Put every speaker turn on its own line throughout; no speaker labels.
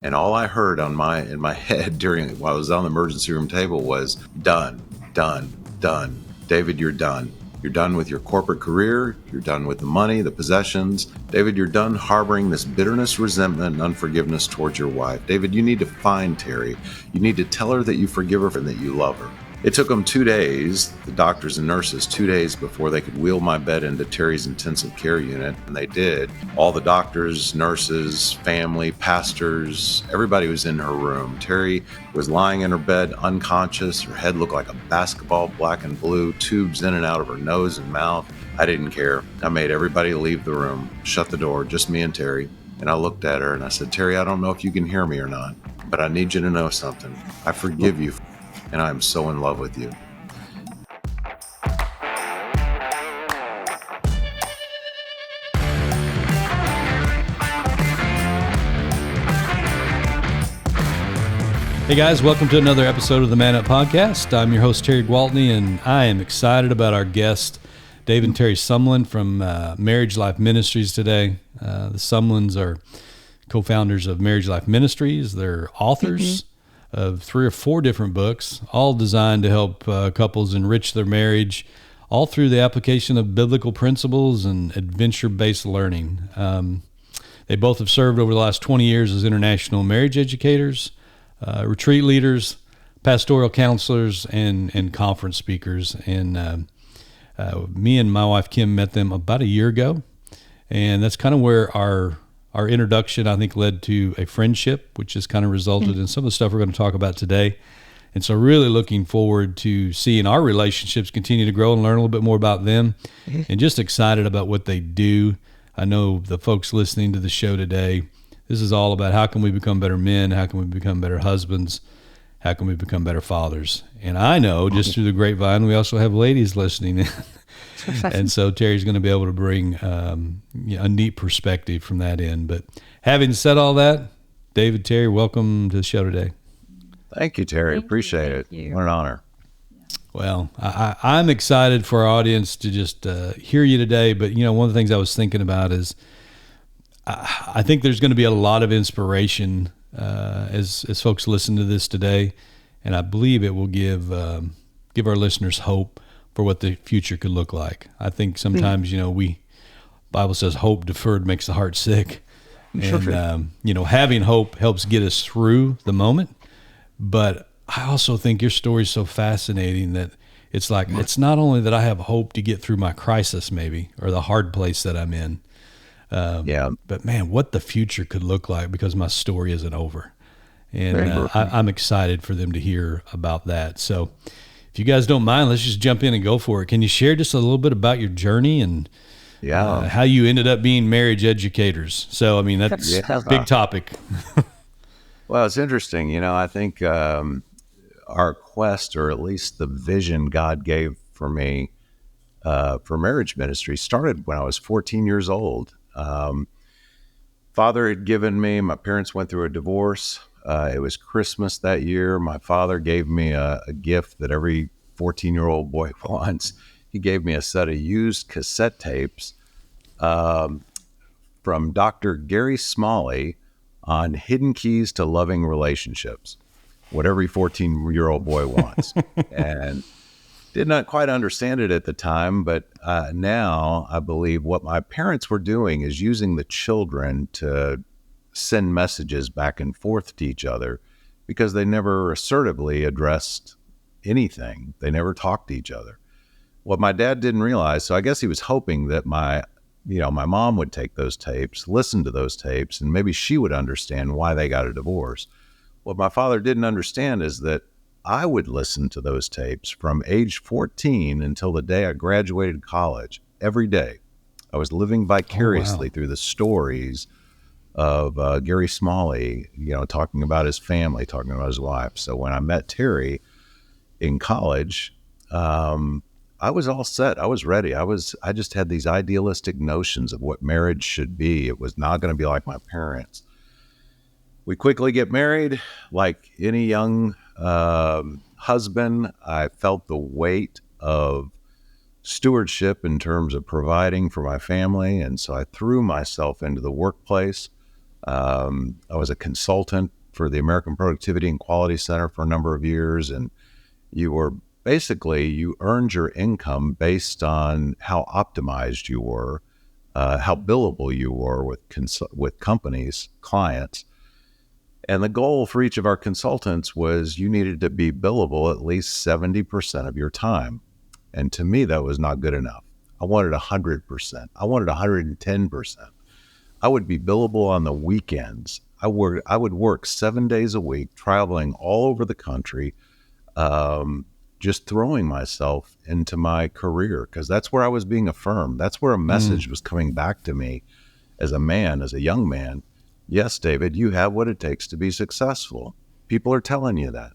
And all I heard in my head while I was on the emergency room table was done, done, done. David, you're done. You're done with your corporate career. You're done with the money, the possessions. David, you're done harboring this bitterness, resentment, and unforgiveness towards your wife. David, you need to find Terri. You need to tell her that you forgive her and that you love her. It took them 2 days, the doctors and nurses, 2 days before they could wheel my bed into Terri's intensive care unit, and they did. All the doctors, nurses, family, pastors, everybody was in her room. Terri was lying in her bed unconscious. Her head looked like a basketball, black and blue, tubes in and out of her nose and mouth. I didn't care. I made everybody leave the room, shut the door, just me and Terri. And I looked at her and I said, Terri, I don't know if you can hear me or not, but I need you to know something. I forgive you. And I'm so in love with you.
Hey guys, welcome to another episode of the Man Up Podcast. I'm your host, Terry Gwaltney, and I am excited about our guest, Dave and Terri Sumlin from Marriage Life Ministries today. The Sumlins are co-founders of Marriage Life Ministries. They're authors of 3 or 4 different books, all designed to help couples enrich their marriage, all through the application of biblical principles and adventure-based learning. They both have served over the last 20 years as international marriage educators, retreat leaders, pastoral counselors, and conference speakers. And me and my wife, Kim, met them about a year ago. And that's kind of where our introduction, I think, led to a friendship, which has kind of resulted in some of the stuff we're going to talk about today. And so really looking forward to seeing our relationships continue to grow and learn a little bit more about them, and just excited about what they do. I know the folks listening to the show today, this is all about how can we become better men, how can we become better husbands, how can we become better fathers. And I know just through the grapevine, we also have ladies listening in. And so Terri's going to be able to bring a neat perspective from that end. But having said all that, David, Terri, welcome to the show today.
Thank you, Terri. Appreciate it. What an honor.
Well, I'm excited for our audience to just hear you today. But, one of the things I was thinking about is I think there's going to be a lot of inspiration as folks listen to this today. And I believe it will give our listeners hope for what the future could look like. I think sometimes, Bible says hope deferred makes the heart sick. And, having hope helps get us through the moment. But I also think your story is so fascinating that it's like, it's not only that I have hope to get through my crisis maybe, or the hard place that I'm in. But man, what the future could look like because my story isn't over. And I'm excited for them to hear about that. So if you guys don't mind, let's just jump in and go for it. Can you share just a little bit about your journey and how you ended up being marriage educators? So, I mean, that's a big topic.
Well, it's interesting. I think our quest, or at least the vision God gave for me for marriage ministry, started when I was 14 years old. Father had given me, my parents went through a divorce. It was Christmas that year. My father gave me a gift that every 14-year-old boy wants. He gave me a set of used cassette tapes from Dr. Gary Smalley on hidden keys to loving relationships, what every 14-year-old boy wants. And did not quite understand it at the time, but now I believe what my parents were doing is using the children to send messages back and forth to each other, because they never assertively addressed anything. They never talked to each other. What my dad didn't realize, so I guess he was hoping that my mom would take those tapes, listen to those tapes, and maybe she would understand why they got a divorce. What my father didn't understand is that I would listen to those tapes from age 14 until the day I graduated college. Every day I was living vicariously through the stories of Gary Smalley, talking about his family, talking about his wife. So when I met Terri in college, I was all set. I was ready. I just had these idealistic notions of what marriage should be. It was not going to be like my parents. We quickly get married. Like any young husband, I felt the weight of stewardship in terms of providing for my family. And so I threw myself into the workplace. I was a consultant for the American Productivity and Quality Center for a number of years, and you were basically, you earned your income based on how optimized you were, how billable you were with companies, clients. And the goal for each of our consultants was you needed to be billable at least 70% of your time. And to me, that was not good enough. I wanted 100%. I wanted 110%. I would be billable on the weekends. I would work 7 days a week, traveling all over the country, just throwing myself into my career because that's where I was being affirmed. That's where a message was coming back to me as a man, as a young man. Yes, David, you have what it takes to be successful. People are telling you that.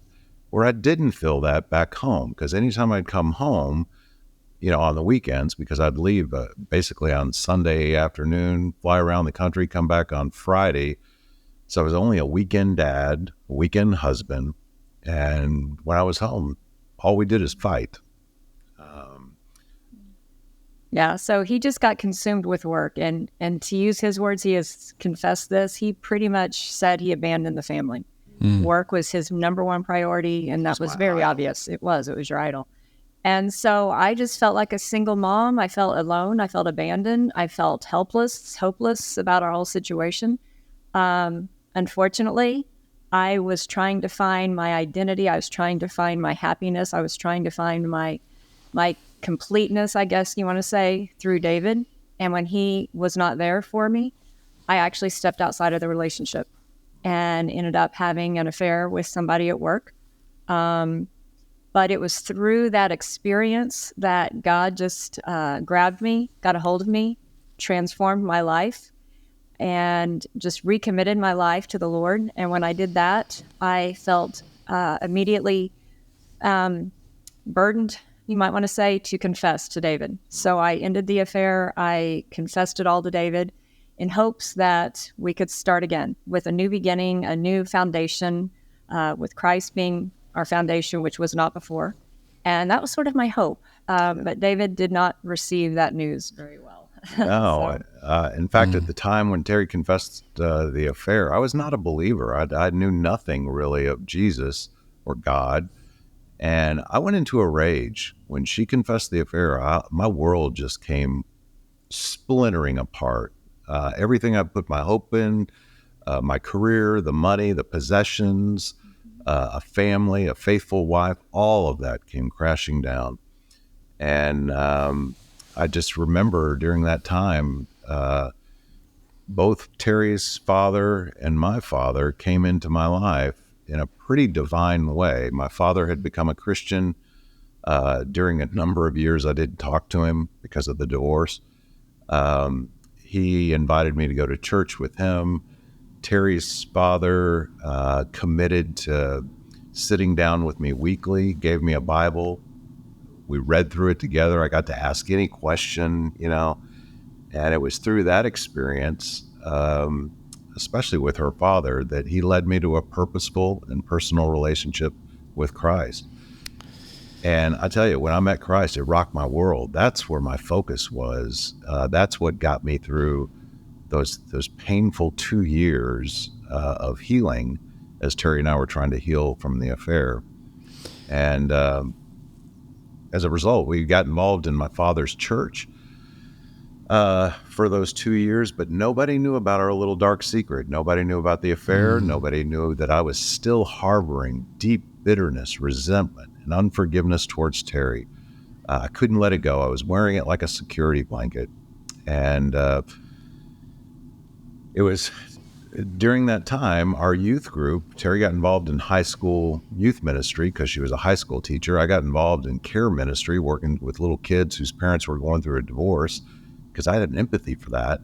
Where I didn't feel that back home, because anytime I'd come home, on the weekends, because I'd leave basically on Sunday afternoon, fly around the country, come back on Friday. So I was only a weekend dad, a weekend husband. And when I was home, all we did is fight.
Yeah, so he just got consumed with work. And to use his words, he has confessed this. He pretty much said he abandoned the family. Work was his number one priority, and that was very obvious. It was your idol. And so I just felt like a single mom. I felt alone. I felt abandoned. I felt helpless, hopeless about our whole situation. Unfortunately, I was trying to find my identity. I was trying to find my happiness. I was trying to find my completeness, I guess you want to say, through David. And when he was not there for me, I actually stepped outside of the relationship and ended up having an affair with somebody at work. But it was through that experience that God just grabbed me, got a hold of me, transformed my life, and just recommitted my life to the Lord. And when I did that, I felt immediately burdened, you might want to say, to confess to David. So I ended the affair. I confessed it all to David in hopes that we could start again with a new beginning, a new foundation, with Christ being our foundation, which was not before. And that was sort of my hope. But David did not receive that news very well.
No. In fact, at the time when Terri confessed the affair, I was not a believer. I knew nothing really of Jesus or God. And I went into a rage. When she confessed the affair, my world just came splintering apart. Everything I put my hope in, my career, the money, the possessions, a family, a faithful wife, all of that came crashing down. And I just remember during that time, both Terri's father and my father came into my life in a pretty divine way. My father had become a Christian during a number of years. I didn't talk to him because of the divorce. He invited me to go to church with him. Terri's father committed to sitting down with me weekly, gave me a Bible. We read through it together. I got to ask any question, and it was through that experience, especially with her father, that he led me to a purposeful and personal relationship with Christ. And I tell you, when I met Christ, it rocked my world. That's where my focus was. That's what got me through those painful 2 years of healing as Terri and I were trying to heal from the affair. And as a result, we got involved in my father's church for those 2 years, but nobody knew about our little dark secret. Nobody knew about the affair. Nobody knew that I was still harboring deep bitterness, resentment, and unforgiveness towards Terri. I couldn't let it go. I was wearing it like a security blanket. And it was during that time, our youth group, Terri got involved in high school youth ministry because she was a high school teacher. I got involved in care ministry, working with little kids whose parents were going through a divorce, because I had an empathy for that.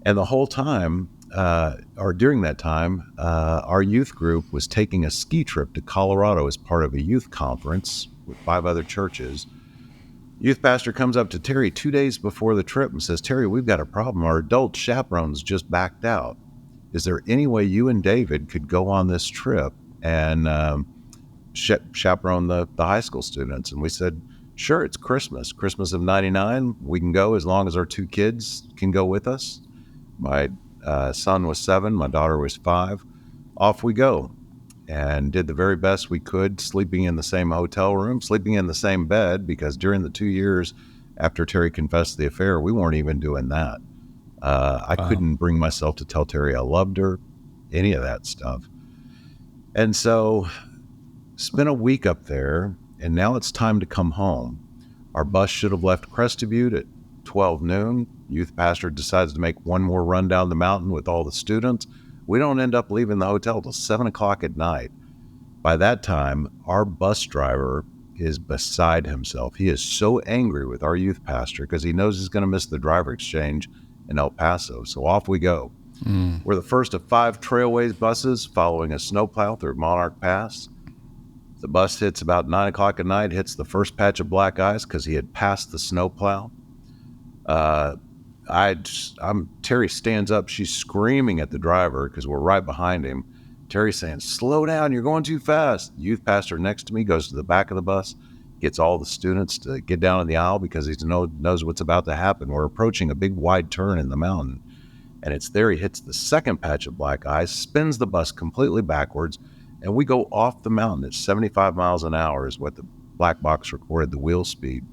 And the whole time, or during that time, our youth group was taking a ski trip to Colorado as part of a youth conference with 5 other churches. Youth pastor comes up to Terri 2 days before the trip and says, "Terri, we've got a problem. Our adult chaperones just backed out. Is there any way you and David could go on this trip and chaperone the high school students?" And we said, "Sure, it's Christmas of '99. We can go as long as our 2 kids can go with us." My Son was 7, my daughter was 5. Off we go, and did the very best we could, sleeping in the same hotel room, sleeping in the same bed, because during the 2 years after Terri confessed the affair, we weren't even doing that. I couldn't bring myself to tell Terri I loved her, any of that stuff. And so spent a week up there, and now it's time to come home. Our bus should have left Crested Butte at 12 noon. Youth pastor decides to make one more run down the mountain with all the students. We don't end up leaving the hotel till 7 o'clock at night. By that time, our bus driver is beside himself. He is so angry with our youth pastor because he knows he's going to miss the driver exchange in El Paso. So off we go. We're the first of 5 Trailways buses following a snowplow through Monarch Pass. The bus hits about 9 o'clock at night, hits the first patch of black ice because he had passed the snowplow. Terri stands up. She's screaming at the driver because we're right behind him. Terry's saying, "Slow down, you're going too fast." The youth pastor next to me goes to the back of the bus, gets all the students to get down in the aisle because he knows what's about to happen. We're approaching a big wide turn in the mountain. And it's there he hits the second patch of black ice, spins the bus completely backwards, and we go off the mountain at 75 miles an hour is what the black box recorded the wheel speed.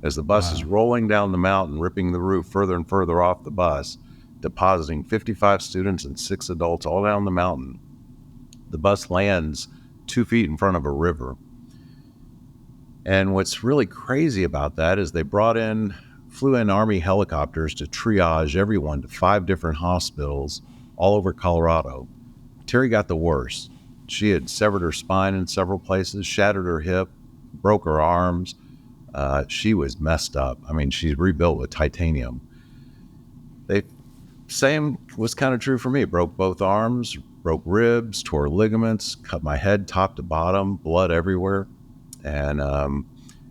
As the bus is rolling down the mountain, ripping the roof further and further off the bus, depositing 55 students and 6 adults all down the mountain, the bus lands 2 feet in front of a river. And what's really crazy about that is they flew in Army helicopters to triage everyone to 5 different hospitals all over Colorado. Terri got the worst. She had severed her spine in several places, shattered her hip, broke her arms. She was messed up. I mean, she's rebuilt with titanium. Same was kind of true for me. Broke both arms, broke ribs, tore ligaments, cut my head top to bottom, blood everywhere. And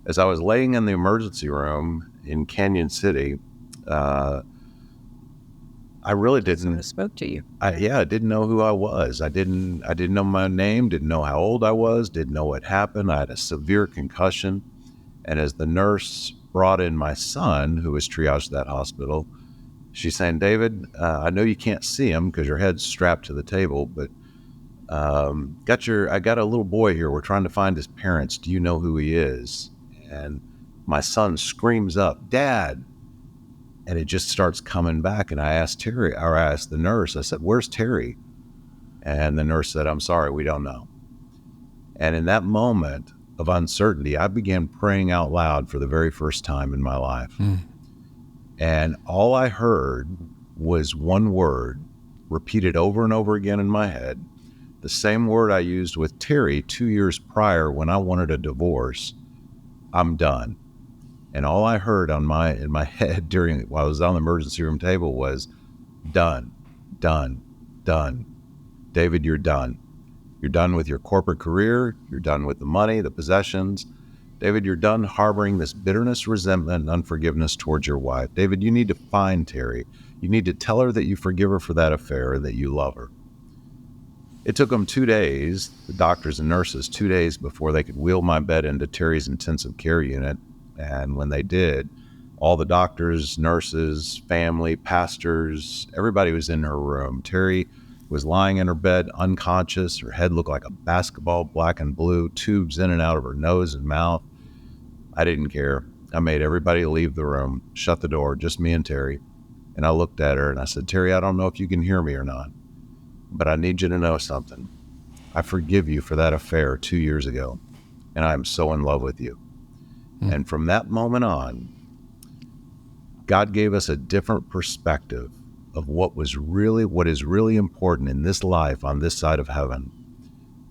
as I was laying in the emergency room in Canyon City, I really didn't.
Spoke to you.
I didn't know who I was. I didn't know my name. Didn't know how old I was. Didn't know what happened. I had a severe concussion. And as the nurse brought in my son, who was triaged to that hospital, she's saying, "David, I know you can't see him because your head's strapped to the table, but I got a little boy here. We're trying to find his parents. Do you know who he is?" And my son screams up, "Dad!" And it just starts coming back. And I asked the nurse, I said, "Where's Terri?" And the nurse said, "I'm sorry, we don't know." And in that moment of uncertainty, I began praying out loud for the very first time in my life. And all I heard was one word repeated over and over again in my head, the same word I used with Terri 2 years prior when I wanted a divorce: "I'm done." And all I heard in my head while I was on the emergency room table was, "Done, done, done. David, you're done. You're done with your corporate career. You're done with the money, the possessions. David, you're done harboring this bitterness, resentment, and unforgiveness towards your wife. David, you need to find Terri. You need to tell her that you forgive her for that affair and that you love her." It took them 2 days, the doctors and nurses, 2 days before they could wheel my bed into Terry's intensive care unit. And when they did, all the doctors, nurses, family, pastors, everybody was in her room. Terri was lying in her bed, unconscious. Her head looked like a basketball, black and blue, tubes in and out of her nose and mouth. I didn't care. I made everybody leave the room, shut the door, just me and Terri. And I looked at her and I said, "Terri, I don't know if you can hear me or not, but I need you to know something. I forgive you for that affair 2 years ago, and I am so in love with you." And from that moment on, God gave us a different perspective of what is really important in this life on this side of heaven.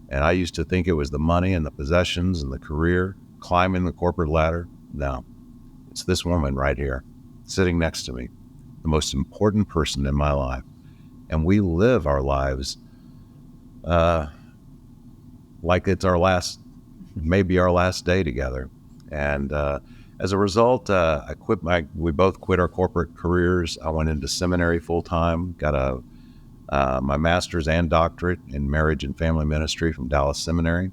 And I used to think it was the money and the possessions and the career, climbing the corporate ladder. No, it's this woman right here, sitting next to me, the most important person in my life. And we live our lives like it's maybe our last day together. And as a result, we both quit our corporate careers. I went into seminary full time, got my master's and doctorate in marriage and family ministry from Dallas Seminary.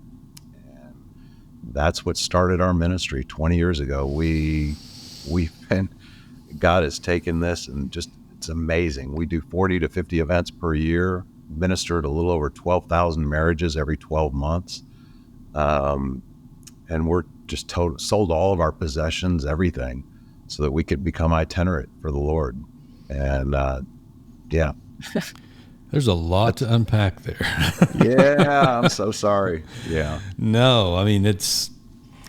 And that's what started our ministry 20 years ago. God has taken this and just It's amazing. We do 40 to 50 events per year, ministered a little over 12,000 marriages every 12 months. And we're just sold all of our possessions, everything, so that we could become itinerant for the Lord. And yeah.
There's a lot to unpack there.
Yeah, I'm so sorry. Yeah.
No, I mean, it's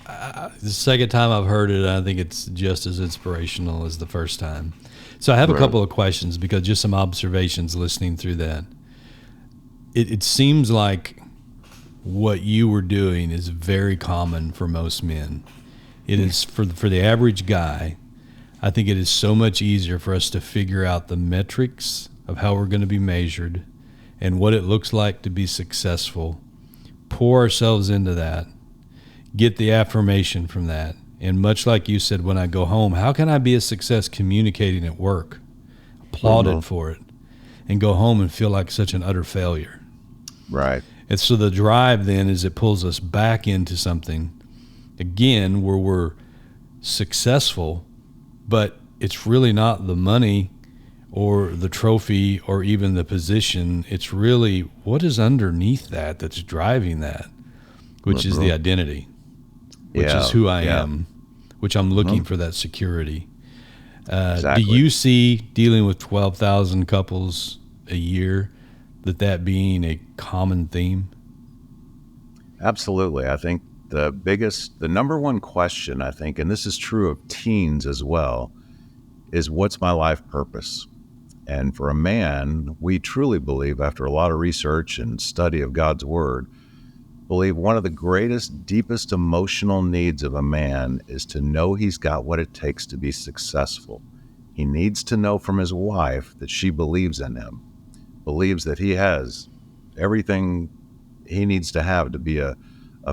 the second time I've heard it. I think it's just as inspirational as the first time. So I have a couple of questions, because just some observations listening through that. It seems like what you were doing is very common for most men. It is for the average guy. I think it is so much easier for us to figure out the metrics of how we're going to be measured and what it looks like to be successful, pour ourselves into that, get the affirmation from that. And much like you said, when I go home, how can I be a success communicating at work, applauded for it, and go home and feel like such an utter failure?
Right.
And so the drive then is it pulls us back into something, again, where we're successful, but it's really not the money or the trophy or even the position. It's really what is underneath that that's driving that, which is the identity, which is who I am, which I'm looking for that security.
Exactly.
Do you see, dealing with 12,000 couples a year, that being a common theme?
Absolutely. I think the number one question, I think, and this is true of teens as well, is what's my life purpose? And for a man, we truly believe, after a lot of research and study of God's word, believe one of the greatest, deepest emotional needs of a man is to know he's got what it takes to be successful. He needs to know from his wife that she believes in him, believes that he has everything he needs to have to be a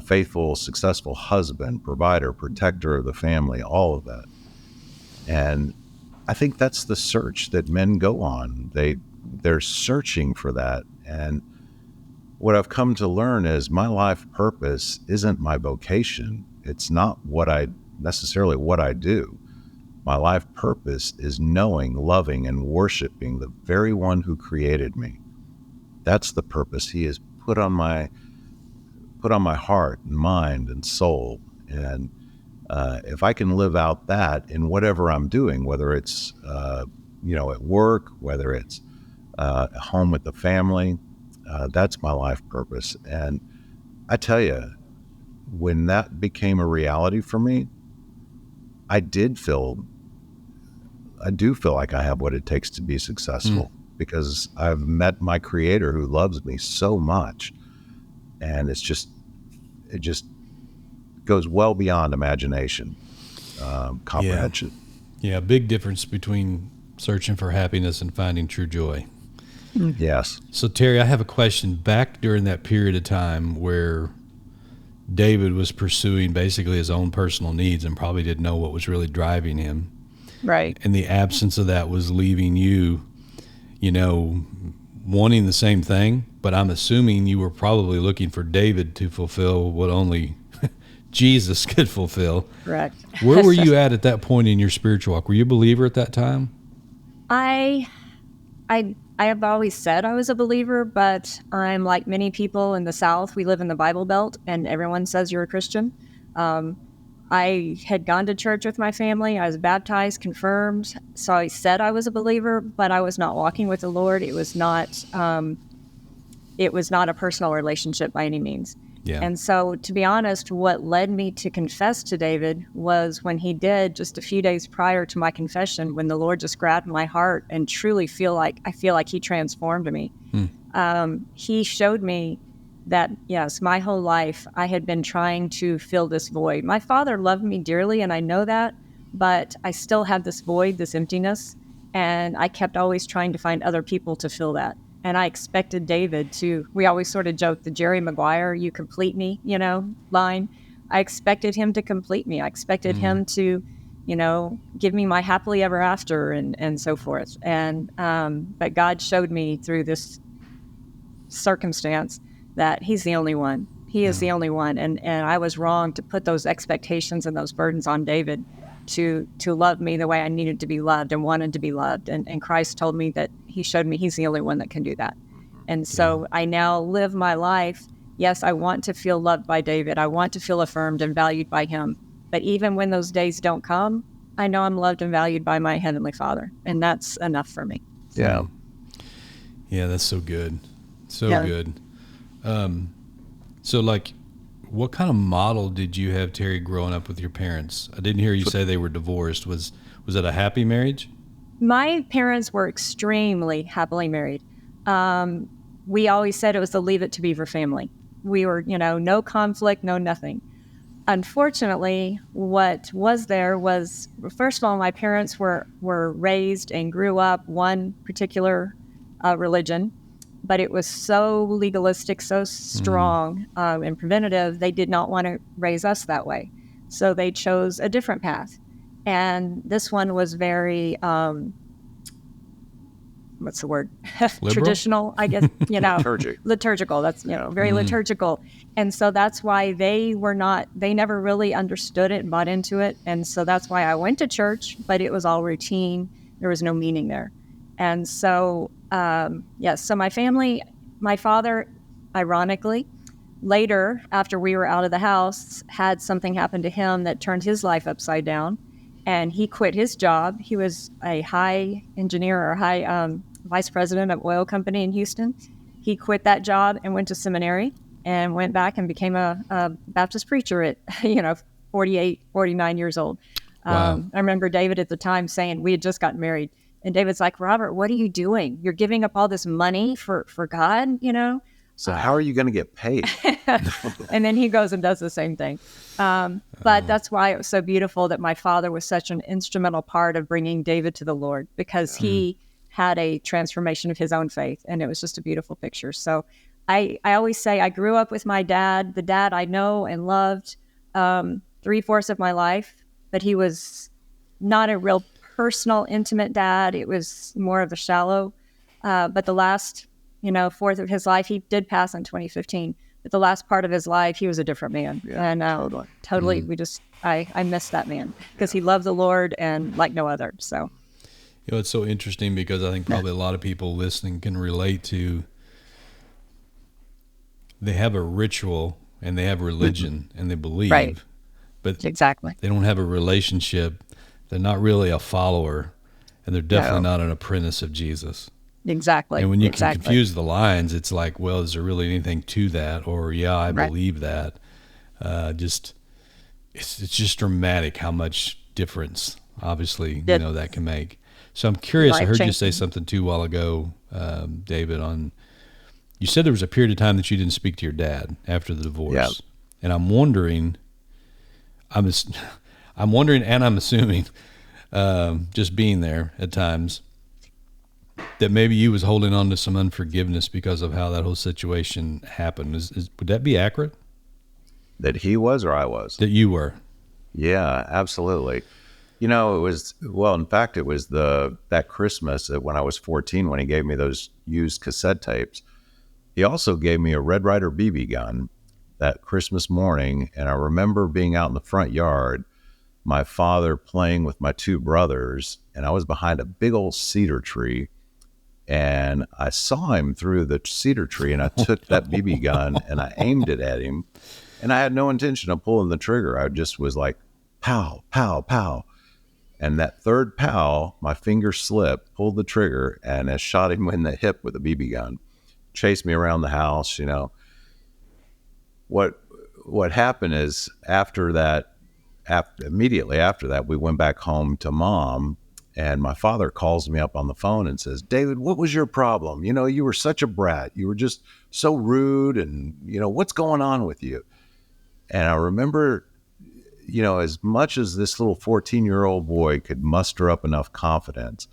faithful, successful husband, provider, protector of the family, all of that. And I think that's the search that men go on. They're searching for that. And what I've come to learn is my life purpose isn't my vocation. It's not necessarily what I do. My life purpose is knowing, loving, and worshiping the very one who created me. That's the purpose he has put on my heart and mind and soul. And if I can live out that in whatever I'm doing, whether it's at work, whether it's at home with the family, that's my life purpose. And I tell you, when that became a reality for me, I do feel like I have what it takes to be successful, because I've met my Creator who loves me so much. And it just goes well beyond imagination, comprehension.
Yeah, big difference between searching for happiness and finding true joy.
Yes.
So, Terri, I have a question. Back during that period of time where David was pursuing basically his own personal needs and probably didn't know what was really driving him.
Right.
And the absence of that was leaving you, wanting the same thing, but I'm assuming you were probably looking for David to fulfill what only Jesus could fulfill.
Correct.
Where were you at that point in your spiritual walk? Were you a believer at that time?
I have always said I was a believer, but I'm like many people in the South. We live in the Bible Belt, and everyone says you're a Christian. I had gone to church with my family. I was baptized, confirmed. So I said I was a believer, but I was not walking with the Lord. It was not a personal relationship by any means.
Yeah.
And so, to be honest, what led me to confess to David was when he did, just a few days prior to my confession, when the Lord just grabbed my heart and truly feel like he transformed me. He showed me that, yes, my whole life I had been trying to fill this void. My father loved me dearly, and I know that, but I still had this void, this emptiness, and I kept always trying to find other people to fill that. And I expected David to, we always sort of joke, the Jerry Maguire, you complete me, line. I expected him to complete me. I expected him to, give me my happily ever after and so forth. And, but God showed me through this circumstance that he's the only one. He is the only one. And I was wrong to put those expectations and those burdens on David to love me the way I needed to be loved and wanted to be loved. And Christ told me that he showed me he's the only one that can do that. And so I now live my life. Yes, I want to feel loved by David. I want to feel affirmed and valued by him. But even when those days don't come, I know I'm loved and valued by my Heavenly Father. And that's enough for me.
Yeah.
Yeah, that's so good. So
Yeah.
good. So like, what kind of model did you have, Terri, growing up with your parents? I didn't hear you say they were divorced. Was it a happy marriage?
My parents were extremely happily married. We always said it was the Leave It to Beaver family. We were, no conflict, no nothing. Unfortunately, what was there was, first of all, my parents were raised and grew up one particular religion, but it was so legalistic, so strong and preventative, they did not want to raise us that way. So they chose a different path. And this one was very, what's the word? Traditional, I guess, liturgical. That's, very liturgical. And so that's why they never really understood it and bought into it. And so that's why I went to church, but it was all routine. There was no meaning there. And so, so my family, my father, ironically, later, after we were out of the house, had something happen to him that turned his life upside down. And he quit his job. He was a high engineer or high vice president of oil company in Houston. He quit that job and went to seminary and went back and became a Baptist preacher at, 48, 49 years old.
Wow.
I remember David at the time saying, we had just gotten married. And David's like, Robert, what are you doing? You're giving up all this money for God,
So how are you going to get paid?
And then he goes and does the same thing. But that's why it was so beautiful that my father was such an instrumental part of bringing David to the Lord, because he had a transformation of his own faith. And it was just a beautiful picture. So I always say I grew up with my dad, the dad I know and loved 3/4 of my life, but he was not a real personal, intimate dad. It was more of a shallow. But the last, fourth of his life, he did pass in 2015. But the last part of his life, he was a different man.
Yeah,
And totally, I miss that man because he loved the Lord and like no other. So,
It's so interesting because I think probably a lot of people listening can relate to, they have a ritual and they have religion and they believe,
Right.
but
exactly.
they don't have a relationship. They're not really a follower, and they're definitely not an apprentice of Jesus.
Exactly.
And when you can confuse the lines, it's like, well, is there really anything to that? Or, yeah, I believe that. It's just dramatic how much difference, obviously, that can make. So I'm curious. I heard you say something too a while ago, David, you said there was a period of time that you didn't speak to your dad after the divorce.
Yeah.
And I'm wondering, and I'm assuming, just being there at times, that maybe you was holding on to some unforgiveness because of how that whole situation happened. Would that be accurate?
That he was or I was?
That you were?
Yeah, absolutely. It was, in fact, it was that Christmas when I was 14 when he gave me those used cassette tapes. He also gave me a Red Ryder BB gun that Christmas morning, and I remember being out in the front yard, my father playing with my two brothers, and I was behind a big old cedar tree, and I saw him through the cedar tree, and I took that BB gun and I aimed it at him, and I had no intention of pulling the trigger. I just was like, pow, pow, pow. And that third pow, my finger slipped, pulled the trigger, and I shot him in the hip with a BB gun. Chased me around the house, What happened is immediately after that, we went back home to Mom, and my father calls me up on the phone and says, David, what was your problem? You were such a brat. You were just so rude, and, what's going on with you? And I remember, as much as this little 14-year-old boy could muster up enough confidence,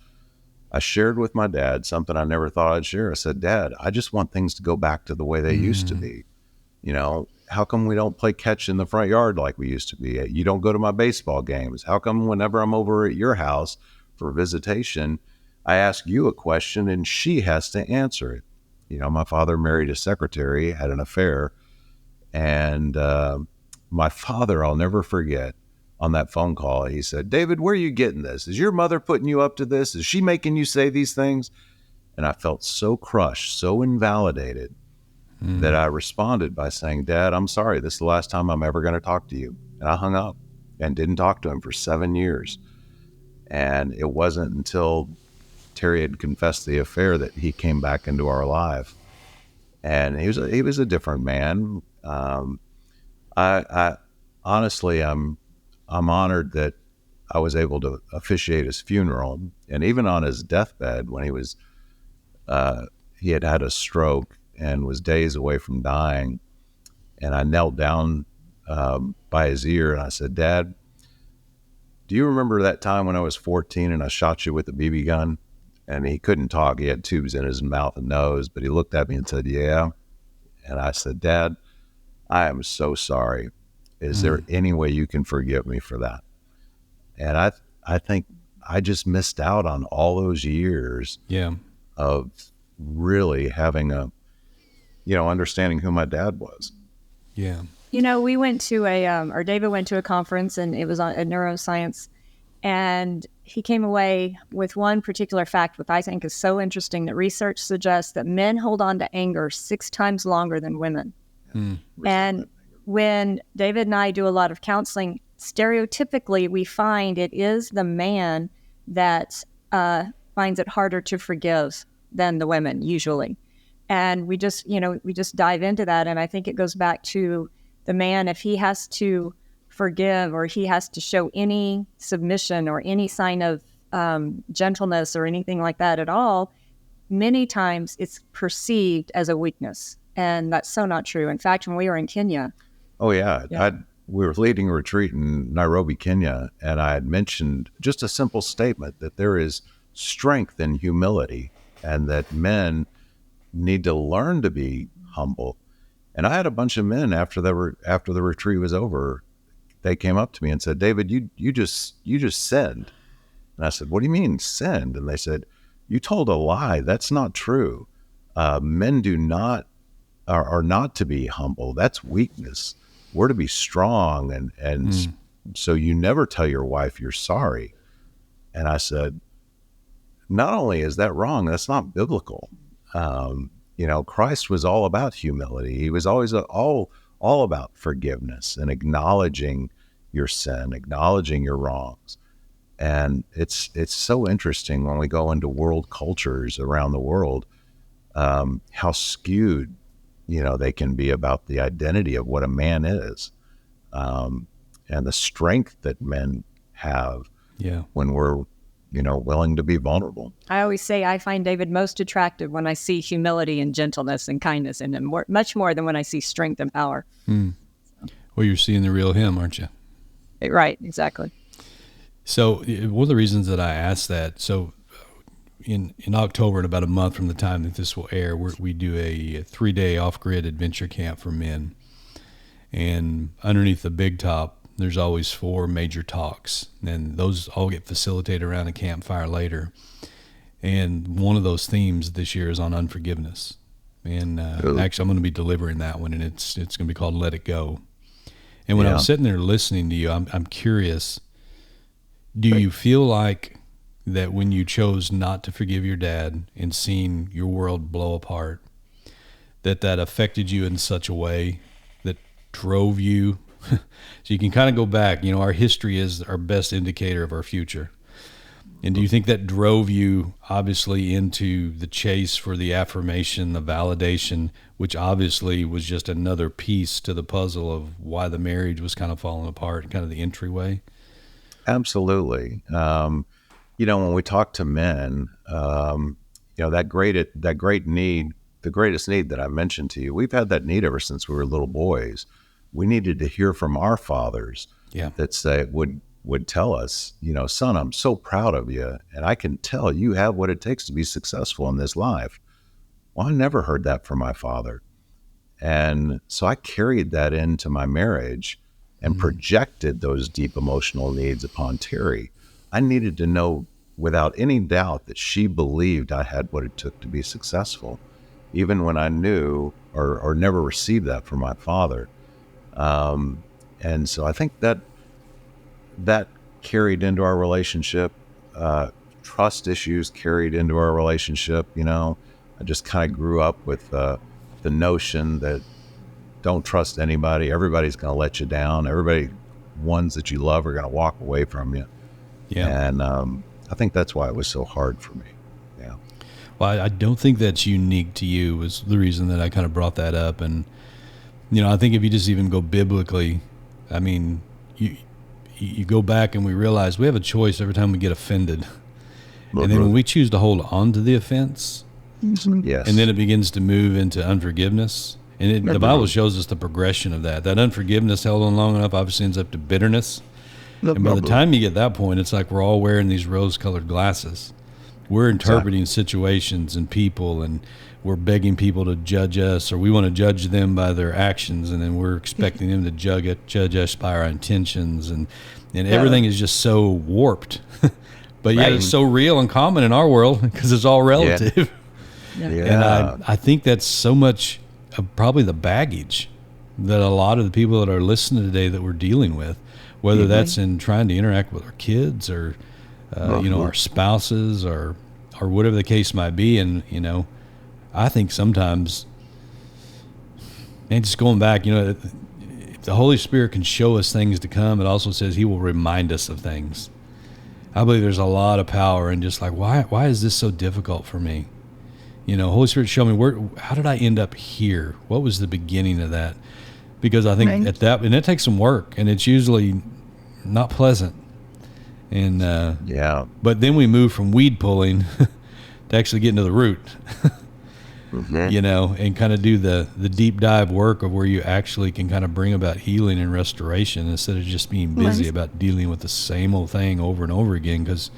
I shared with my dad something I never thought I'd share. I said, Dad, I just want things to go back to the way they used to be. How come we don't play catch in the front yard like we used to be? You don't go to my baseball games. How come whenever I'm over at your house for visitation, I ask you a question and she has to answer it? My father married a secretary, had an affair. And my father, I'll never forget, on that phone call. He said, David, where are you getting this? Is your mother putting you up to this? Is she making you say these things? And I felt so crushed, so invalidated that I responded by saying, Dad, I'm sorry. This is the last time I'm ever going to talk to you. And I hung up and didn't talk to him for 7 years. And it wasn't until Terri had confessed the affair that he came back into our life. And he was a different man. I honestly, I'm honored that I was able to officiate his funeral, and even on his deathbed when he had had a stroke and was days away from dying, and I knelt down by his ear and I said, Dad, do you remember that time when I was 14 and I shot you with a BB gun? And he couldn't talk. He had tubes in his mouth and nose, but he looked at me and said, yeah. And I said, Dad, I am so sorry. Is there any way you can forgive me for that? And I think I just missed out on all those years of really having understanding who my dad was.
Yeah.
We went to or David went to a conference, and it was on neuroscience. And he came away with one particular fact, which I think is so interesting, that research suggests that men hold on to anger 6 times longer than women. And when David and I do a lot of counseling, stereotypically, we find it is the man that finds it harder to forgive than the women usually. And we just dive into that. And I think it goes back to the man, if he has to forgive or he has to show any submission or any sign of gentleness or anything like that at all, many times it's perceived as a weakness. And that's so not true. In fact, when we were in Kenya.
Oh, yeah. We were leading a retreat in Nairobi, Kenya, and I had mentioned just a simple statement that there is strength in humility and that men need to learn to be humble. And I had a bunch of men after the retreat was over. They came up to me and said, David, you just sinned. And I said, what do you mean sinned? And they said, you told a lie. That's not true. Men are not to be humble. That's weakness. We're to be strong. And so you never tell your wife you're sorry. And I said, not only is that wrong, that's not biblical. Christ was all about humility. He was always all about forgiveness and acknowledging your sin, acknowledging your wrongs. And it's so interesting when we go into world cultures around the world, how skewed, they can be about the identity of what a man is, and the strength that men have when we're, willing to be vulnerable.
I always say I find David most attractive when I see humility and gentleness and kindness in him, much more than when I see strength and power.
Well, you're seeing the real him, aren't you?
Right, exactly.
So one of the reasons that I asked that, so in October, in about a month from the time that this will air, we do a 3-day off-grid adventure camp for men. And underneath the big top, there's always 4 major talks, and those all get facilitated around a campfire later. And one of those themes this year is on unforgiveness. And actually, I'm going to be delivering that one, and it's going to be called Let It Go. And when I was sitting there listening to you, I'm curious, do you feel like that when you chose not to forgive your dad and seeing your world blow apart, that affected you in such a way that drove you? So you can kind of go back, our history is our best indicator of our future. And do you think that drove you obviously into the chase for the affirmation, the validation, which obviously was just another piece to the puzzle of why the marriage was kind of falling apart, kind of the entryway?
Absolutely. When we talk to men, that great need, the greatest need that I mentioned to you, we've had that need ever since we were little boys. We needed to hear from our fathers that would tell us, son, I'm so proud of you, and I can tell you have what it takes to be successful in this life. Well, I never heard that from my father. And so I carried that into my marriage and projected those deep emotional needs upon Terri. I needed to know without any doubt that she believed I had what it took to be successful, even when I knew or never received that from my father. And so I think that that carried into our relationship. Trust issues carried into our relationship. I just kind of grew up with the notion that don't trust anybody. Everybody's going to let you down. Everybody, ones that you love, are going to walk away from you.
Yeah.
And I think that's why it was so hard for me. Yeah.
Well, I don't think that's unique to you was the reason that I kind of brought that up. And, I think if you just even go biblically, I mean, you go back and we realize we have a choice every time we get offended. And then when we choose to hold on to the offense,
yes,
and then it begins to move into unforgiveness. And the Bible shows us the progression of that. That unforgiveness held on long enough obviously ends up to bitterness. And by the time you get that point, it's like we're all wearing these rose-colored glasses. We're interpreting situations and people, and we're begging people to judge us, or we want to judge them by their actions, and then we're expecting them to judge us by our intentions, and everything is just so warped. But yet it's so real and common in our world because it's all relative.
Yeah.
And I think that's so much of probably the baggage that a lot of the people that are listening today that we're dealing with, whether that's in trying to interact with our kids or, our spouses or whatever the case might be. And, I think sometimes, and just going back, if the Holy Spirit can show us things to come, it also says he will remind us of things. I believe there's a lot of power in just like, why is this so difficult for me? Holy Spirit, show me how did I end up here? What was the beginning of that? Because I think and it takes some work, and it's usually not pleasant. And but then we move from weed pulling to actually getting to the root, and kind of do the deep dive work of where you actually can kind of bring about healing and restoration instead of just being busy about dealing with the same old thing over and over again, because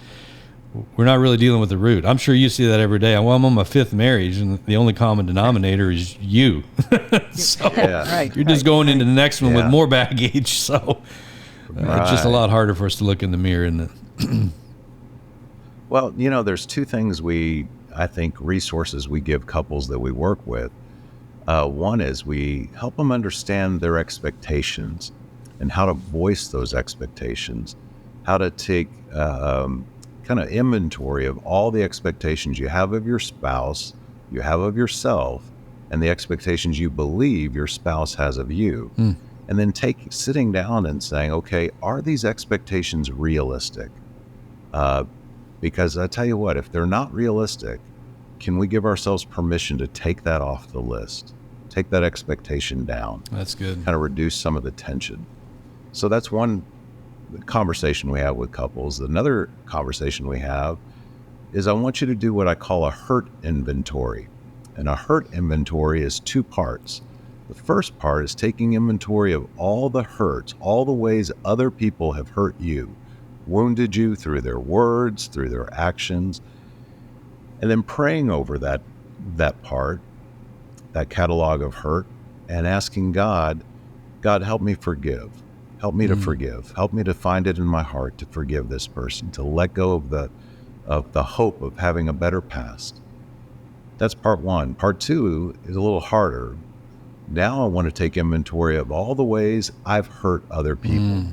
we're not really dealing with the root. I'm sure you see that every day. Well, I'm on my 5th marriage, and the only common denominator is you. So you're just going into the next one with more baggage. So it's just a lot harder for us to look in the mirror.
Well, there's two things I think resources we give couples that we work with. One is we help them understand their expectations and how to voice those expectations, how to take kind of inventory of all the expectations you have of your spouse, you have of yourself, and the expectations you believe your spouse has of you. And then sitting down and saying, okay, are these expectations realistic? Because I tell you what, if they're not realistic, can we give ourselves permission to take that off the list, take that expectation down?
That's good.
Kind of reduce some of the tension. So that's one conversation we have with couples. Another conversation we have is I want you to do what I call a hurt inventory. And a hurt inventory is 2 parts. The first part is taking inventory of all the hurts, all the ways other people have hurt you, wounded you through their words, through their actions, and then praying over that part, that catalog of hurt, and asking God, help me forgive. Help me to forgive. Help me to find it in my heart to forgive this person, to let go of the hope of having a better past. That's part 1. Part 2 is a little harder. Now I want to take inventory of all the ways I've hurt other people,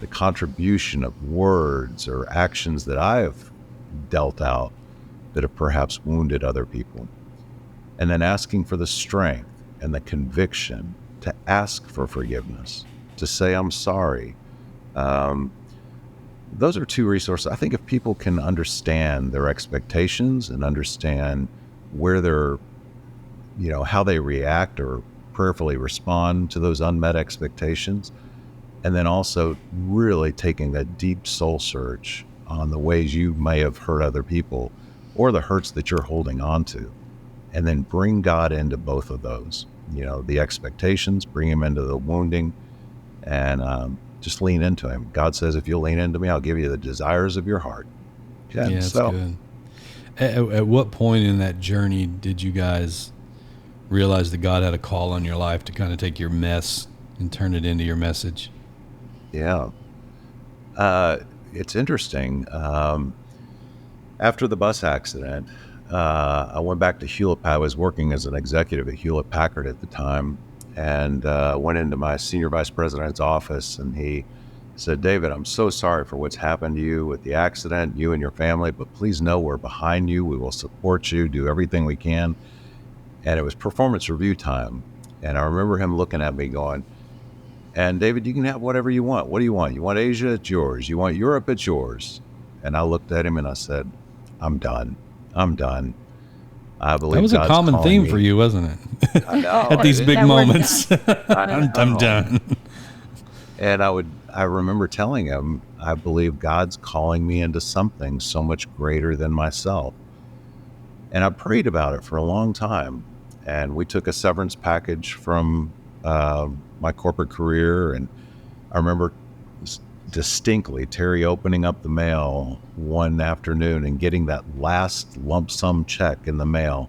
the contribution of words or actions that I have dealt out that have perhaps wounded other people. And then asking for the strength and the conviction to ask for forgiveness, to say, I'm sorry. Those are 2 resources. I think if people can understand their expectations and understand where they're, how they react or prayerfully respond to those unmet expectations, and then also really taking a deep soul search on the ways you may have hurt other people or the hurts that you're holding on to, and then bring God into both of those, the expectations, bring him into the wounding, and just lean into him. God says, if you'll lean into me, I'll give you the desires of your heart.
Yeah, that's good. At what point in that journey did you guys realize that God had a call on your life to kind of take your mess and turn it into your message?
Yeah. It's interesting. After the bus accident, I went back to Hewlett. I was working as an executive at Hewlett Packard at the time, and went into my senior vice president's office, and he said, David, I'm so sorry for what's happened to you with the accident, you and your family, but please know we're behind you. We will support you, do everything we can. And it was performance review time. And I remember him looking at me going, and David, you can have whatever you want. What do you want? You want Asia? It's yours. You want Europe? It's yours. And I looked at him and I said, I'm done. I'm done. I
That
believe
was a
God's
common
calling
theme
me.
for you, wasn't it?
I know.
At these big
That word
moments. I'm done.
And I remember telling him, I believe God's calling me into something so much greater than myself. And I prayed about it for a long time. And we took a severance package from my corporate career. And I remember distinctly Terri opening up the mail one afternoon and getting that last lump sum check in the mail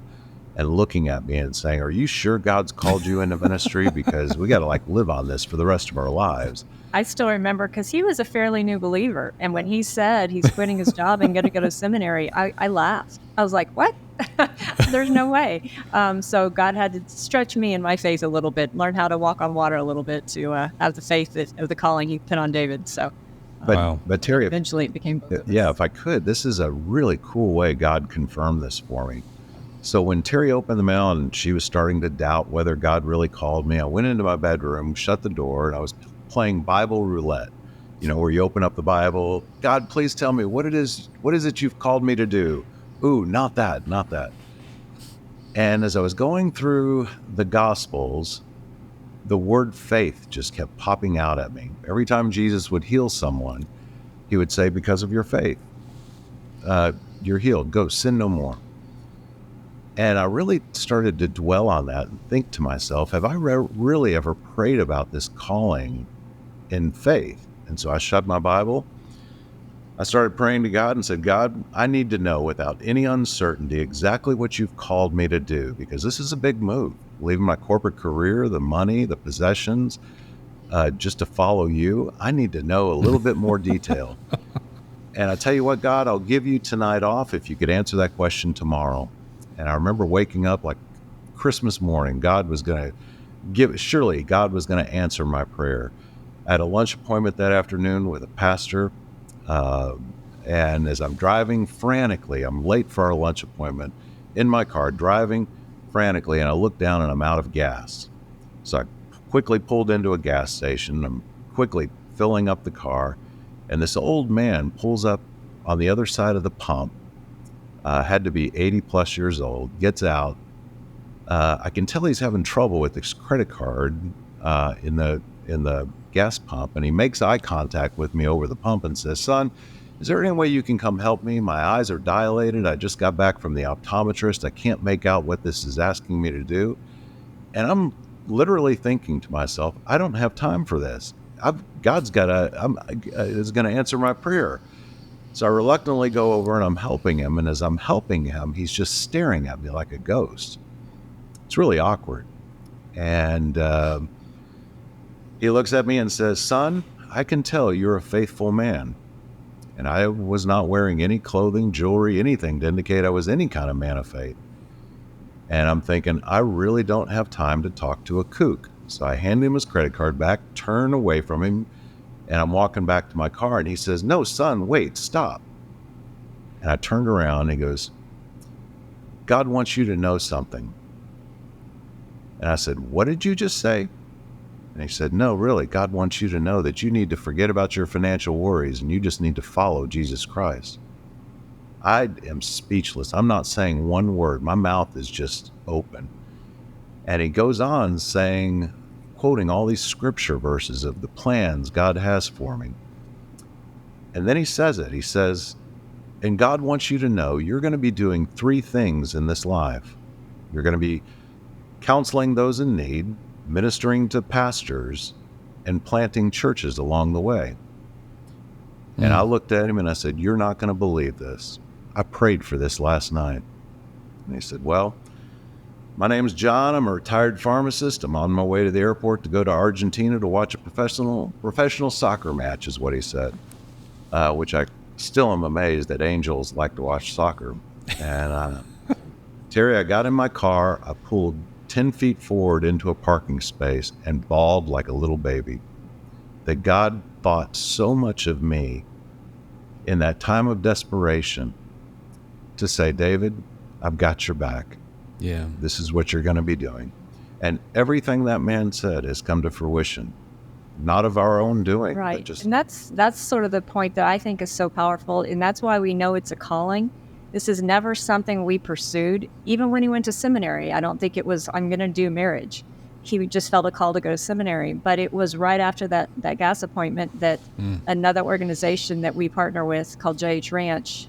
and looking at me and saying, are you sure God's called you into ministry? Because we got to live on this for the rest of our lives.
I still remember because he was a fairly new believer. And when he said he's quitting his job and going to go to seminary, I laughed. I was like, what? There's no way. So God had to stretch me in my faith a little bit, learn how to walk on water a little bit to have the faith of the calling he put on David. So,
But Terri,
eventually it became both of us.
Yeah, if I could, this is a really cool way God confirmed this for me. So when Terri opened the mail and she was starting to doubt whether God really called me, I went into my bedroom, shut the door, and I was playing Bible roulette, where you open up the Bible. God, please tell me what is it you've called me to do? Ooh, not that. And as I was going through the Gospels, the word faith just kept popping out at me. Every time Jesus would heal someone, he would say, because of your faith, you're healed. Go, sin no more. And I really started to dwell on that and think to myself, have I really ever prayed about this calling in faith? And so I shut my Bible. I started praying to God and said, God, I need to know without any uncertainty exactly what you've called me to do, because this is a big move. Leaving my corporate career, the money, the possessions, just to follow you. I need to know a little bit more detail. And I tell you what, God, I'll give you tonight off if you could answer that question tomorrow. And I remember waking up like Christmas morning. God was going to answer my prayer. I had a lunch appointment that afternoon with a pastor. And as I'm driving frantically, I'm late for our lunch appointment, in my car, driving frantically, and I look down and I'm out of gas. So I quickly pulled into a gas station. I'm quickly filling up the car, and this old man pulls up on the other side of the pump. Had to be 80 plus years old, gets out. I can tell he's having trouble with his credit card in the gas pump, and he makes eye contact with me over the pump and says, son, is there any way you can come help me? My eyes are dilated. I just got back from the optometrist. I can't make out what this is asking me to do. And I'm literally thinking to myself, I don't have time for this. God's is going to answer my prayer. So I reluctantly go over and I'm helping him. And as I'm helping him, he's just staring at me like a ghost. It's really awkward. And he looks at me and says, son, I can tell you're a faithful man. And I was not wearing any clothing, jewelry, anything to indicate I was any kind of man of faith. And I'm thinking, I really don't have time to talk to a kook. So I hand him his credit card back, turn away from him, and I'm walking back to my car. And he says, no, son, wait, stop. And I turned around and he goes, God wants you to know something. And I said, what did you just say? And he said, no, really, God wants you to know that you need to forget about your financial worries and you just need to follow Jesus Christ. I am speechless. I'm not saying one word. My mouth is just open. And he goes on saying, quoting all these scripture verses of the plans God has for me. And then he says it. He says, and God wants you to know you're going to be doing 3 things in this life. You're going to be counseling those in need, ministering to pastors, and planting churches along the way. And I looked at him and I said, you're not going to believe this. I prayed for this last night. And he said, well, my name's John. I'm a retired pharmacist. I'm on my way to the airport to go to Argentina to watch a professional soccer match, is what he said, which I still am amazed that angels like to watch soccer. And Terri, I got in my car. I pulled 10 feet forward into a parking space and bawled like a little baby. that God thought so much of me in that time of desperation to say, David, I've got your back.
Yeah.
This is what you're going to be doing. And everything that man said has come to fruition, not of our own doing,
Right.
but just...
And that's sort of the point that I think is so powerful. And that's why we know it's a calling. This is never something we pursued. Even when he went to seminary, I don't think it was, I'm going to do marriage. He just felt a call to go to seminary. But it was right after that gas appointment that another organization that we partner with called JH Ranch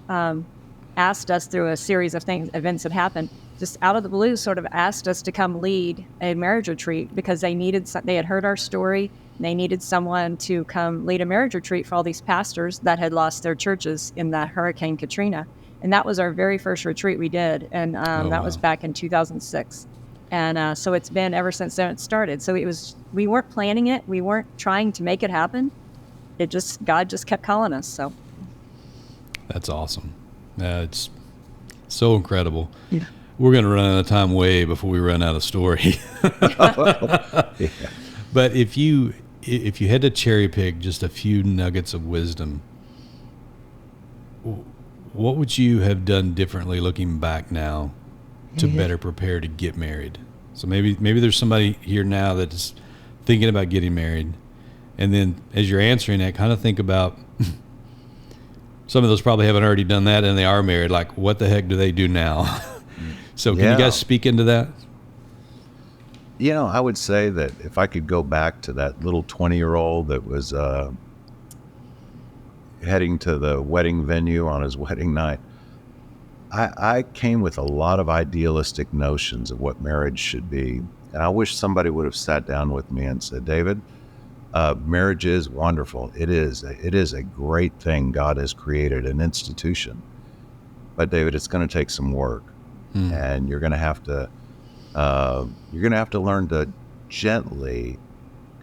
asked us through a series of events that happened, just out of the blue, sort of asked us to come lead a marriage retreat because they had heard our story. And they needed someone to come lead a marriage retreat for all these pastors that had lost their churches in that Hurricane Katrina. And that was our very first retreat we did. And that was back in 2006. And so it's been ever since then it started. So we weren't planning it. We weren't trying to make it happen. God just kept calling us. So
that's awesome. It's so incredible. Yeah. We're going to run out of time way before we run out of story.
Yeah.
But if you had to cherry pick just a few nuggets of wisdom, what would you have done differently looking back now to better prepare to get married? So maybe there's somebody here now that's thinking about getting married. And then as you're answering that, kind of think about some of those probably haven't already done that and they are married. Like, what the heck do they do now? So can you guys speak into that?
I would say that if I could go back to that little 20-year-old that was heading to the wedding venue on his wedding night, I came with a lot of idealistic notions of what marriage should be. And I wish somebody would have sat down with me and said, David, marriage is wonderful. It is a great thing God has created, an institution. But David, it's going to take some work. And you're going to have to learn to gently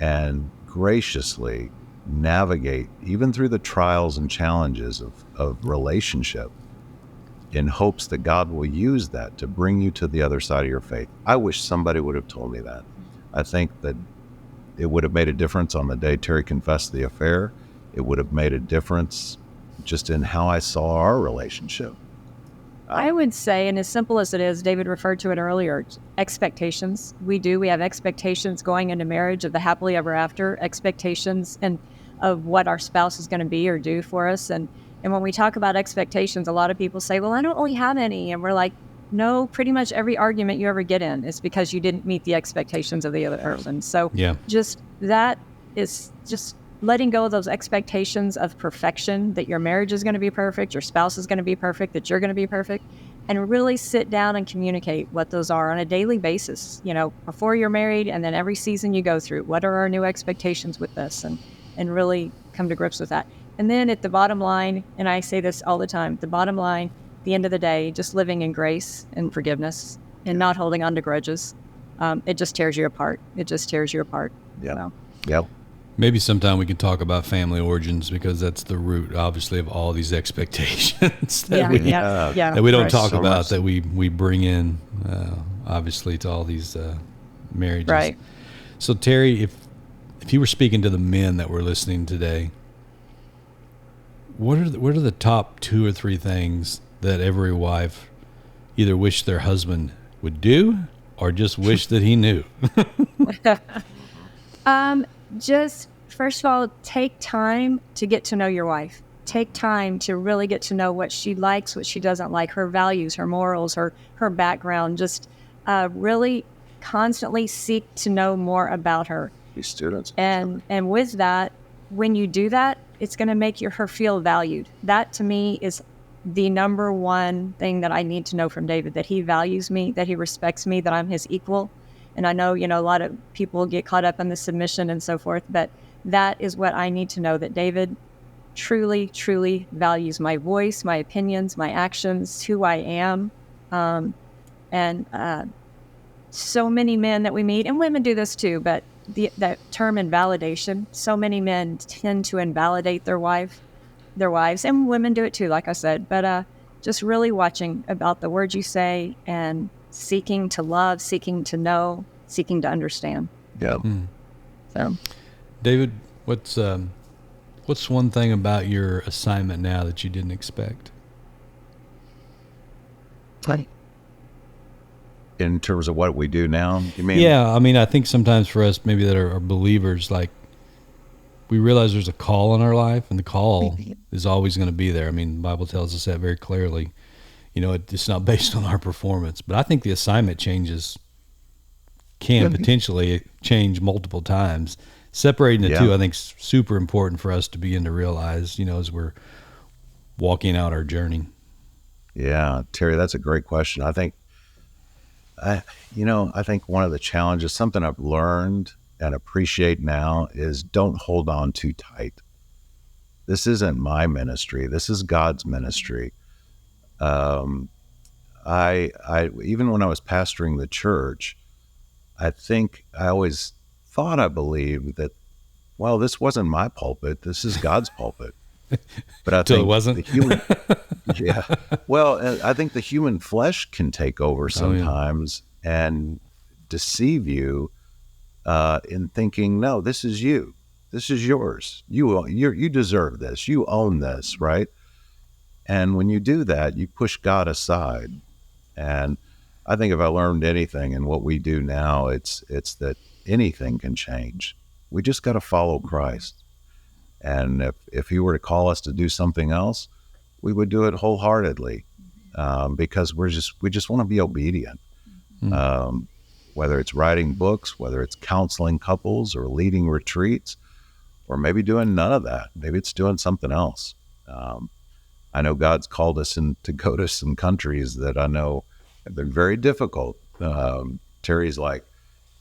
and graciously navigate even through the trials and challenges of relationship in hopes that God will use that to bring you to the other side of your faith. I wish somebody would have told me that. I think that it would have made a difference on the day Terri confessed the affair. It would have made a difference just in how I saw our relationship.
I would say, and as simple as it is, David referred to it earlier, expectations. We have expectations going into marriage of the happily ever after, expectations and of what our spouse is going to be or do for us. And when we talk about expectations, a lot of people say, well, I don't really have any. And we're like, no, pretty much every argument you ever get in is because you didn't meet the expectations of the other person. So just that is just letting go of those expectations of perfection, that your marriage is going to be perfect, your spouse is going to be perfect, that you're going to be perfect, and really sit down and communicate what those are on a daily basis, before you're married and then every season you go through. What are our new expectations with this? And really come to grips with that. And then at the bottom line, and I say this all the time, the bottom line, at the end of the day, just living in grace and forgiveness and not holding on to grudges. It just tears you apart. It just tears you apart.
Yeah.
So.
Yep.
Maybe sometime we can talk about family origins, because that's the root, obviously, of all these expectations that we don't talk about, that we bring in, obviously, to all these marriages.
Right.
So, Terri, if you were speaking to the men that were listening today, what are the top 2 or 3 things that every wife either wish their husband would do or just wish that he knew?
Just, first of all, take time to get to know your wife. Take time to really get to know what she likes, what she doesn't like, her values, her morals, her background. Just really constantly seek to know more about her.
These students.
And with that, when you do that, it's going to make her feel valued. That, to me, is the number one thing that I need to know from David, that he values me, that he respects me, that I'm his equal. And I know, a lot of people get caught up in the submission and so forth, but that is what I need to know, that David truly, truly values my voice, my opinions, my actions, who I am. So many men that we meet, and women do this too, but that term invalidation, so many men tend to invalidate their wives, and women do it too, like I said, but just really watching about the words you say and seeking to love, seeking to know, seeking to understand.
Yeah.
So,
David, What's one thing about your assignment now that you didn't expect?
In terms of what we do now, you mean?
Yeah, I mean, I think sometimes for us, maybe that are believers, like we realize there's a call in our life, and the call is always going to be there. I mean, the Bible tells us that very clearly. It's not based on our performance, but I think the assignment can potentially change multiple times. Separating the two, I think, is super important for us to begin to realize, as we're walking out our journey.
Yeah, Terry, that's a great question. I think one of the challenges, something I've learned and appreciate now, is don't hold on too tight. This isn't my ministry. This is God's ministry. I even when I was pastoring the church, I think I always thought, I believed that, well, this wasn't my pulpit. This is God's pulpit. But I think
it wasn't.
The human, yeah. Well, I think the human flesh can take over sometimes and deceive you in thinking, no, this is you. This is yours. You deserve this. You own this, right? And when you do that, you push God aside. And I think if I learned anything in what we do now, it's that anything can change. We just got to follow Christ. And if he were to call us to do something else, we would do it wholeheartedly, because we just want to be obedient. Whether it's writing books, whether it's counseling couples or leading retreats, or maybe doing none of that. Maybe it's doing something else. I know God's called us to go to some countries that I know have been very difficult. Terry's like,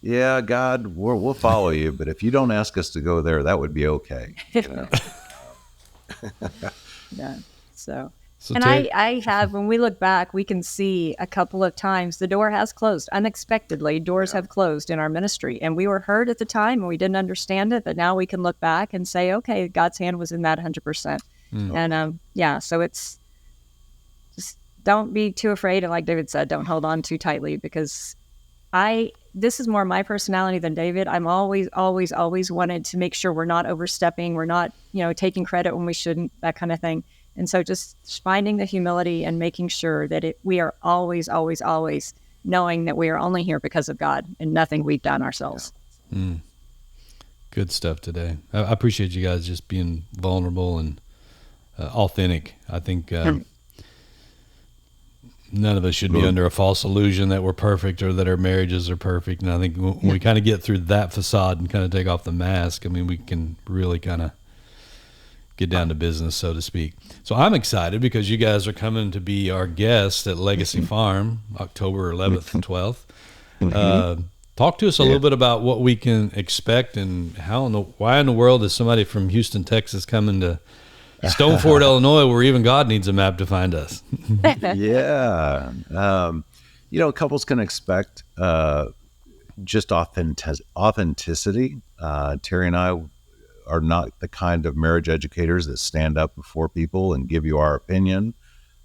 yeah, God, we'll follow you, but if you don't ask us to go there, that would be okay.
Yeah. So
and
I have, when we look back, we can see a couple of times the door has closed unexpectedly. Doors have closed in our ministry, and we were hurt at the time and we didn't understand it. But now we can look back and say, okay, God's hand was in that 100%. And so it's just, don't be too afraid. And like David said, don't hold on too tightly, because this is more my personality than David. I'm always wanted to make sure we're not overstepping. We're not, taking credit when we shouldn't, that kind of thing. And so just finding the humility and making sure that we are always knowing that we are only here because of God and nothing we've done ourselves.
Good stuff today. I appreciate you guys just being vulnerable and authentic. I think none of us should be under a false illusion that we're perfect or that our marriages are perfect. And I think when we kind of get through that facade and kind of take off the mask, I mean, we can really kind of get down to business, so to speak. So I'm excited because you guys are coming to be our guests at Legacy Farm, October 11th and 12th. Talk to us a little bit about what we can expect and why in the world is somebody from Houston, Texas coming to Stoneford, Illinois, where even God needs a map to find us.
Yeah. Couples can expect just authenticity. Terry and I are not the kind of marriage educators that stand up before people and give you our opinion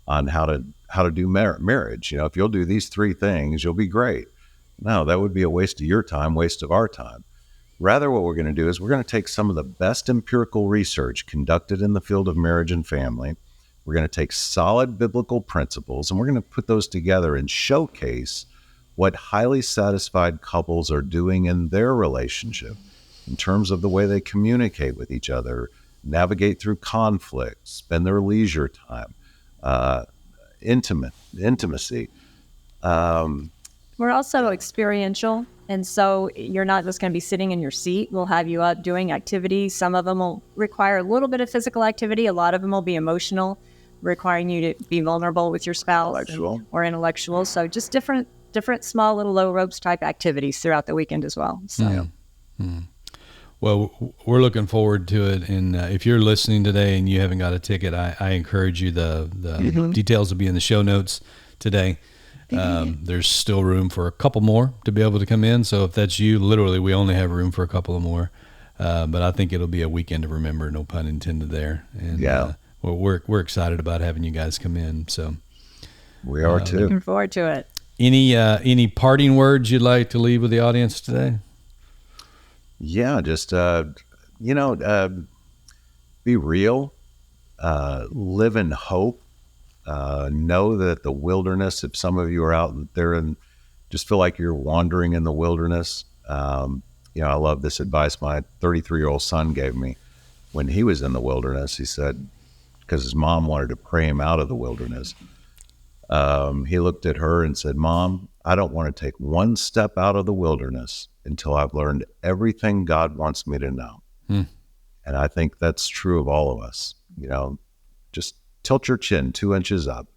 on how to do marriage. If you'll do these three things, you'll be great. No, that would be a waste of your time, waste of our time. Rather, what we're going to do is we're going to take some of the best empirical research conducted in the field of marriage and family. We're going to take solid biblical principles, and we're going to put those together and showcase what highly satisfied couples are doing in their relationship in terms of the way they communicate with each other, navigate through conflict, spend their leisure time, intimacy.
We're also experiential. And so you're not just going to be sitting in your seat. We'll have you up doing activities. Some of them will require a little bit of physical activity. A lot of them will be emotional, requiring you to be vulnerable with your spouse or intellectual. So just different small little low ropes type activities throughout the weekend as well. So.
Well, we're looking forward to it. And if you're listening today and you haven't got a ticket, I encourage you. The details will be in the show notes today. There's still room for a couple more to be able to come in. So if that's you, literally, we only have room for a couple of more. But I think it'll be a weekend to remember, no pun intended there. And we're excited about having you guys come in. So
we are too.
Looking forward to it.
Any parting words you'd like to leave with the audience today?
Yeah, just Be real, live in hope, know that the wilderness, if some of you are out there and just feel like you're wandering in the wilderness, I love this advice my 33-year-old son gave me when he was in the wilderness. He said, because his mom wanted to pray him out of the wilderness, he looked at her and said, "Mom, I don't want to take one step out of the wilderness until I've learned everything God wants me to know." And I think that's true of all of us. Just tilt your chin 2 inches up,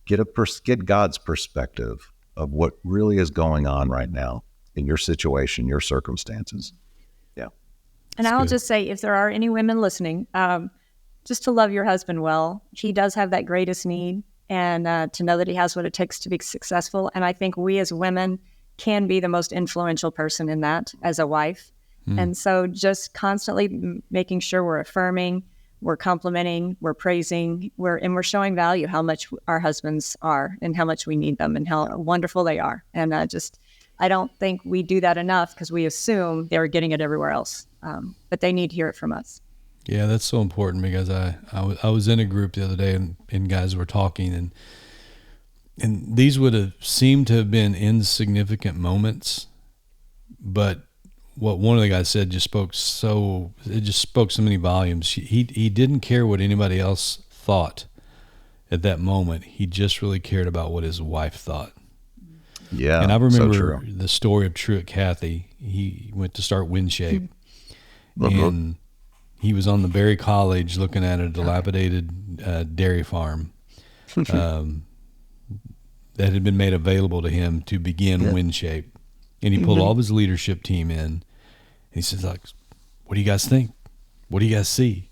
get God's perspective of what really is going on right now in your situation, your circumstances. Yeah.
And
That's
I'll
good.
just say, if there are any women listening, just to love your husband well. He does have that greatest need, and to know that he has what it takes to be successful. And I think we as women can be the most influential person in that as a wife. And so just constantly making sure we're affirming, we're complimenting, we're praising, we're showing value how much our husbands are and how much we need them and how wonderful they are. And I don't think we do that enough because we assume they're getting it everywhere else. But they need to hear it from us.
Yeah, that's so important, because I was in a group the other day, and guys were talking, and these would have seemed to have been insignificant moments, but what one of the guys said just spoke so many volumes. He didn't care what anybody else thought at that moment. He just really cared about what his wife thought.
Yeah.
And I
so
remember
true.
the story of Truett Cathy. He went to start WinShape, and he was on the Berry College looking at a dilapidated dairy farm that had been made available to him to begin WinShape. And he pulled all of his leadership team in. And he says, like, "What do you guys think? What do you guys see?"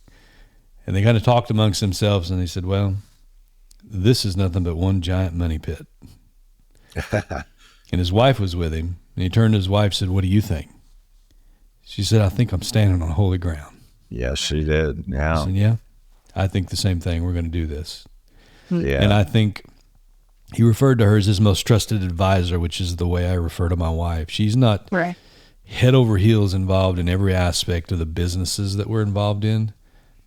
And they kind of talked amongst themselves, and they said, "Well, this is nothing but one giant money pit." And his wife was with him. And he turned to his wife and said, "What do you think?" She said, "I think I'm standing on holy ground."
Yes, she did.
I
Yeah.
said, "Yeah, I think the same thing. We're going to do this."
Yeah.
And I think he referred to her as his most trusted advisor, which is the way I refer to my wife. She's not
Right.
head over heels involved in every aspect of the businesses that we're involved in.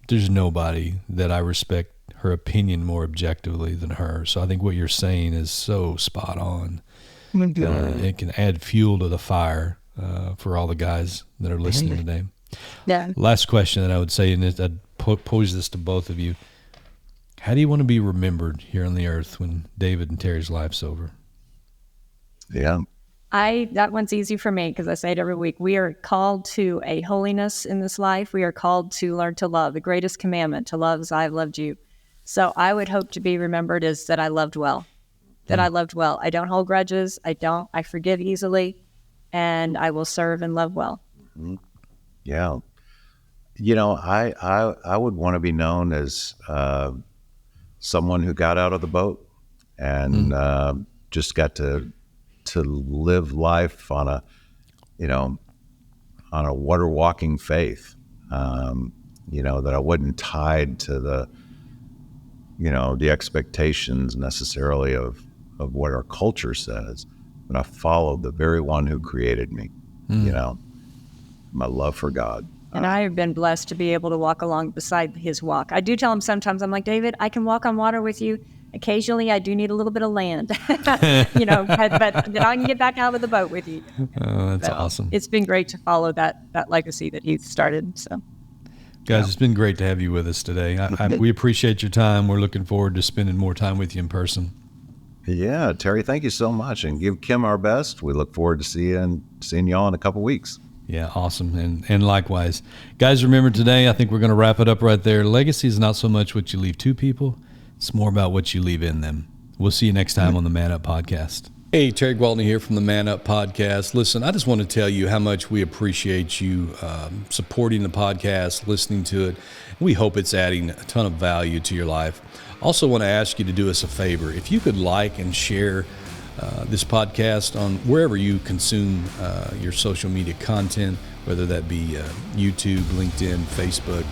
There's nobody that I respect her opinion more objectively than her. So I think what you're saying is so spot on. It can add fuel to the fire for all the guys that are listening today.
Yeah.
Last question that I would say, and I'd pose this to both of you. How do you want to be remembered here on the earth when David and Terry's life's over?
Yeah.
That one's easy for me because I say it every week. We are called to a holiness in this life. We are called to learn to love. The greatest commandment, to love as I have loved you. So I would hope to be remembered as that I loved well. I loved well. I don't hold grudges. I forgive easily, and I will serve and love well.
Yeah. I would want to be known as someone who got out of the boat and just got to live life on a water walking faith. That I wasn't tied to the expectations necessarily of what our culture says, but I followed the very one who created me. My love for God.
And I have been blessed to be able to walk along beside his walk. I do tell him sometimes, I'm like, "David, I can walk on water with you. Occasionally, I do need a little bit of land, but then I can get back out of the boat with you."
Oh, that's awesome.
It's been great to follow that legacy that he started. So,
Guys, it's been great to have you with us today. We appreciate your time. We're looking forward to spending more time with you in person.
Yeah, Terry, thank you so much, and give Kim our best. We look forward to seeing y'all in a couple weeks.
Yeah, awesome. And likewise. Guys, remember today, I think we're going to wrap it up right there. Legacy is not so much what you leave to people. It's more about what you leave in them. We'll see you next time on the Man Up Podcast. Hey, Terry Gwaltney here from the Man Up Podcast. Listen, I just want to tell you how much we appreciate you supporting the podcast, listening to it. We hope it's adding a ton of value to your life. Also want to ask you to do us a favor. If you could like and share this podcast on wherever you consume your social media content, whether that be YouTube, LinkedIn, Facebook,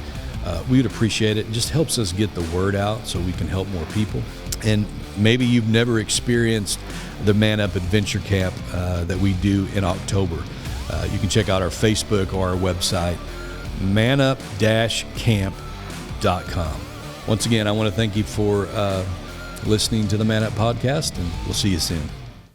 we would appreciate it. It just helps us get the word out so we can help more people. And maybe you've never experienced the Man Up Adventure Camp that we do in October. You can check out our Facebook or our website. manup-camp.com. Once again, I want to thank you for listening to the Man Up Podcast, and we'll see you soon.